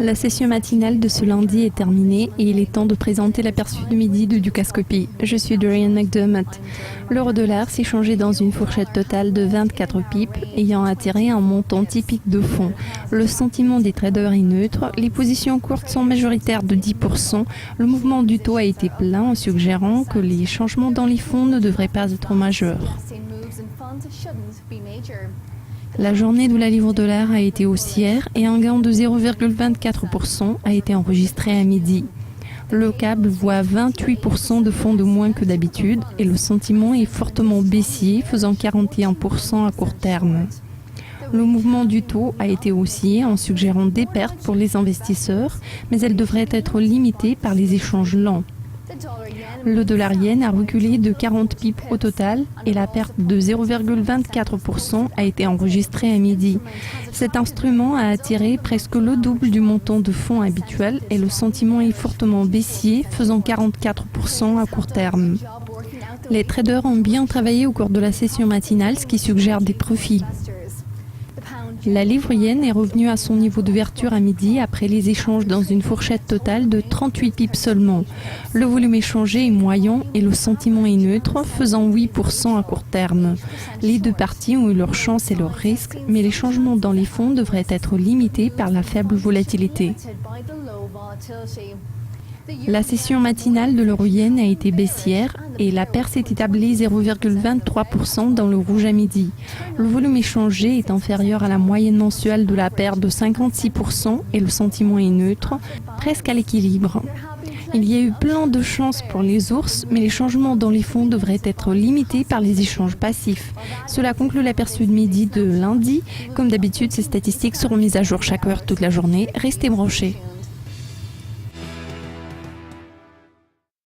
La session matinale de ce lundi est terminée et il est temps de présenter l'aperçu du midi de Dukascopy. Je suis Dorian McDermott. L'euro-dollar s'est changé dans une fourchette totale de 24 pips, ayant attiré un montant typique de fond. Le sentiment des traders est neutre, les positions courtes sont majoritaires de 10%, le mouvement du taux a été plein en suggérant que les changements dans les fonds ne devraient pas être majeurs. La journée de la livre-dollar a été haussière et un gain de 0,24% a été enregistré à midi. Le câble voit 28% de fonds de moins que d'habitude et le sentiment est fortement baissier, faisant 41% à court terme. Le mouvement du taux a été haussier en suggérant des pertes pour les investisseurs, mais elles devraient être limitées par les échanges lents. Le dollar-yen a reculé de 40 pips au total et la perte de 0,24% a été enregistrée à midi. Cet instrument a attiré presque le double du montant de fonds habituel et le sentiment est fortement baissier, faisant 44% à court terme. Les traders ont bien travaillé au cours de la session matinale, ce qui suggère des profits. La livre yen est revenue à son niveau d'ouverture à midi après les échanges dans une fourchette totale de 38 pips seulement. Le volume échangé est moyen et le sentiment est neutre, faisant 8% à court terme. Les deux parties ont eu leur chance et leurs risques, mais les changements dans les fonds devraient être limités par la faible volatilité. La session matinale de l'euro-yen a été baissière et la perte s'est établie 0,23% dans le rouge à midi. Le volume échangé est inférieur à la moyenne mensuelle de la perte de 56% et le sentiment est neutre, presque à l'équilibre. Il y a eu plein de chances pour les ours, mais les changements dans les fonds devraient être limités par les échanges passifs. Cela conclut l'aperçu de midi de lundi. Comme d'habitude, ces statistiques seront mises à jour chaque heure toute la journée. Restez branchés.